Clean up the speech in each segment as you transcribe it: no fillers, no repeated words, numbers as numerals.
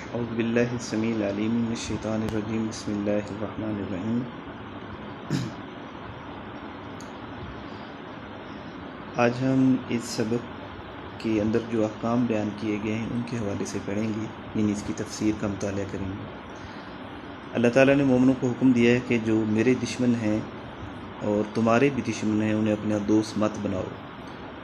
اعوذ باللہ السمیع العلیم من الشیطان الرجیم بسم اللہ الرحمن الرحیم۔ آج ہم اس سبق کے اندر جو احکام بیان کیے گئے ہیں ان کے حوالے سے پڑھیں گے، یعنی اس کی تفسیر کا مطالعہ کریں گے۔ اللہ تعالیٰ نے مومنوں کو حکم دیا ہے کہ جو میرے دشمن ہیں اور تمہارے بھی دشمن ہیں انہیں اپنا دوست مت بناؤ۔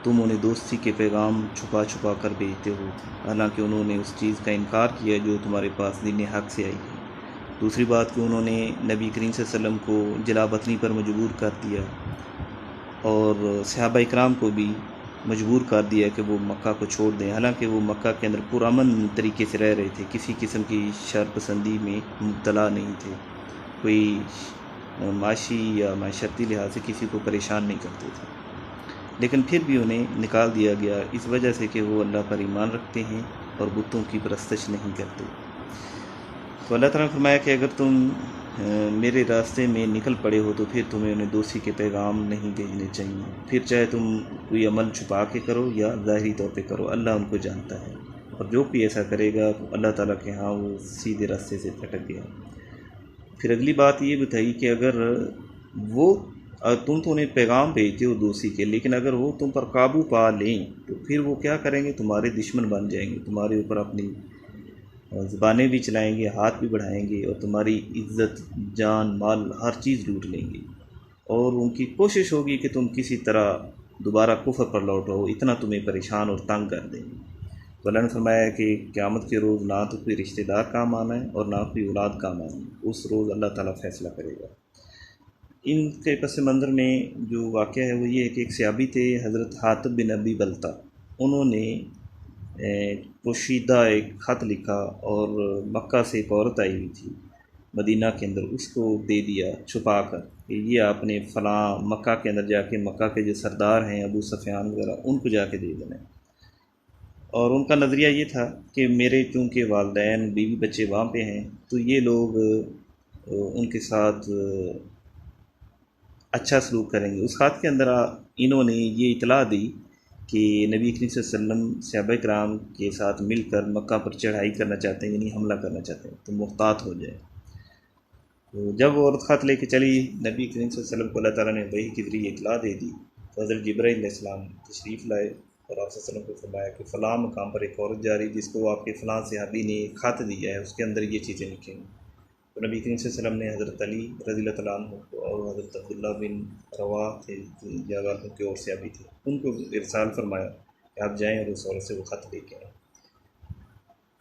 تم انہیں دوستی کے پیغام چھپا چھپا کر بھیجتے ہو، حالانکہ انہوں نے اس چیز کا انکار کیا جو تمہارے پاس دین حق سے آئی ہے۔ دوسری بات کہ انہوں نے نبی کریم صلی اللہ علیہ وسلم کو جلا وطنی پر مجبور کر دیا اور صحابہ اکرام کو بھی مجبور کر دیا کہ وہ مکہ کو چھوڑ دیں، حالانکہ وہ مکہ کے اندر پرامن طریقے سے رہ رہے تھے، کسی قسم کی شر پسندی میں مبتلا نہیں تھے، کوئی معاشی یا معاشرتی لحاظ سے کسی کو پریشان نہیں کرتے تھے، لیکن پھر بھی انہیں نکال دیا گیا اس وجہ سے کہ وہ اللہ پر ایمان رکھتے ہیں اور بتوں کی پرستش نہیں کرتے۔ تو اللہ تعالیٰ نے فرمایا کہ اگر تم میرے راستے میں نکل پڑے ہو تو پھر تمہیں انہیں دوستی کے پیغام نہیں بھیجنے چاہیے، پھر چاہے تم کوئی عمل چھپا کے کرو یا ظاہری طور پہ کرو، اللہ ان کو جانتا ہے، اور جو کوئی ایسا کرے گا اللہ تعالیٰ کے ہاں وہ سیدھے راستے سے پھٹک گیا۔ پھر اگلی بات یہ بتائی کہ اگر تم تو انہیں پیغام بھیجتے ہو دوستی کے، لیکن اگر وہ تم پر قابو پا لیں تو پھر وہ کیا کریں گے؟ تمہارے دشمن بن جائیں گے، تمہارے اوپر اپنی زبانیں بھی چلائیں گے، ہاتھ بھی بڑھائیں گے، اور تمہاری عزت، جان، مال، ہر چیز لوٹ لیں گے، اور ان کی کوشش ہوگی کہ تم کسی طرح دوبارہ کفر پر لوٹ آؤ، اتنا تمہیں پریشان اور تنگ کر دیں گے۔ تو اللہ نے فرمایا کہ قیامت کے روز نہ تو کوئی رشتہ دار کام آنا ہے اور نہ کوئی اولاد کام آنا ہے، اس روز اللہ تعالیٰ فیصلہ کرے گا۔ ان کے پس منظر میں جو واقعہ ہے وہ یہ ہے کہ ایک صحابی تھے حضرت حاتب بن ابی بلتہ، انہوں نے پوشیدہ ایک خط لکھا اور مکہ سے ایک عورت آئی ہوئی تھی مدینہ کے اندر، اس کو دے دیا چھپا کر کہ یہ آپ نے فلاں مکہ کے اندر جا کے مکہ کے جو سردار ہیں ابو سفیان وغیرہ ان کو جا کے دے دینا ہے۔ اور ان کا نظریہ یہ تھا کہ میرے چونکہ والدین بیوی بچے وہاں پہ ہیں تو یہ لوگ ان کے ساتھ اچھا سلوک کریں گے۔ اس خط کے اندر انہوں نے یہ اطلاع دی کہ نبی کریم صلی اللہ علیہ وسلم صحابہ کرام کے ساتھ مل کر مکہ پر چڑھائی کرنا چاہتے ہیں، یعنی حملہ کرنا چاہتے ہیں، تو محتاط ہو جائے۔ تو جب عورت خط لے کے چلی نبی کریم صلی اللہ علیہ وسلم کو اللہ تعالیٰ نے وحی کے ذریعے اطلاع دے دی، تو حضرت جبرائیل علیہ السلام تشریف لائے اور آپ صلی اللہ علیہ وسلم کو فرمایا کہ فلاں مقام پر ایک عورت جا رہی جس کو آپ کے فلاں صحابی نے خط دیا ہے، اس کے اندر یہ چیزیں لکھیں گی۔ تو نبی کریم صلی اللہ علیہ وسلم نے حضرت علی رضی اللہ تعالیٰ عنہ کو اور حضرت عبداللہ بن رواح تھے یا کے اور صحابی تھے، ان کو ارسال فرمایا کہ آپ جائیں اور اس عورت سے وہ خط لے کے آئیں۔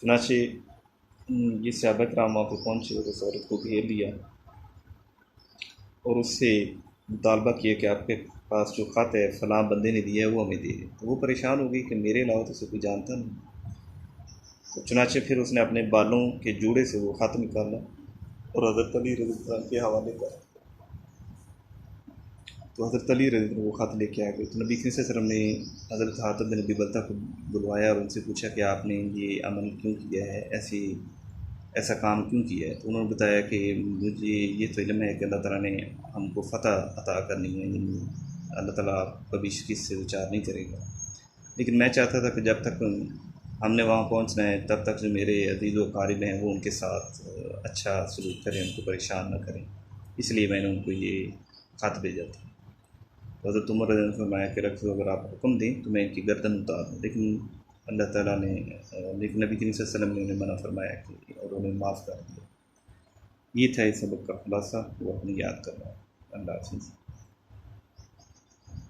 چنانچہ یہ صحابہ کرام وہاں پہ پہنچے اور اس عورت کو گھیر لیا اور اس سے مطالبہ کیا کہ آپ کے پاس جو خط ہے فلاں بندے نے دیا ہے وہ ہمیں دے دیں۔ تو وہ پریشان ہو گئی کہ میرے علاوہ تو اسے کوئی جانتا نہیں۔ تو چنانچہ پھر اس نے اپنے بالوں کے جوڑے سے وہ خط نکالا اور حضرت علی رضی اللہ عنہ کے حوالے کر، تو حضرت علی رضی اللہ عنہ وہ خط لے کے آ گئے۔ تو نبی کریم صلی اللہ علیہ وسلم نے حضرت حاتب بن ابی بلتہ کو بلوایا اور ان سے پوچھا کہ آپ نے یہ عمل کیوں کیا ہے، ایسا کام کیوں کیا ہے؟ تو انہوں نے بتایا کہ مجھے یہ تو علم ہے کہ اللہ تعالیٰ نے ہم کو فتح عطا کرنی ہے، یعنی اللہ تعالیٰ کبھی کس سے وچار نہیں کرے گا، لیکن میں چاہتا تھا کہ جب تک ہم نے وہاں پہنچنا ہے تب تک جو میرے عزیز و قارب ہیں وہ ان کے ساتھ اچھا سلوک کریں، ان کو پریشان نہ کریں، اس لیے میں نے ان کو یہ خط بھیجا تھا۔ حضرت عمر رضی اللہ عنہ نے فرمایا کہ رکھ دو، اگر آپ حکم دیں تو میں ان کی گردن اتار دوں، لیکن اللہ تعالیٰ نے نبی کریم صلی اللہ علیہ وسلم نے انہیں منع فرمایا کہ اور انہیں معاف کر دیا۔ یہ تھا اس سبق کا خلاصہ، وہ اپنی یاد کر رہا ہے۔ اللہ حافظ۔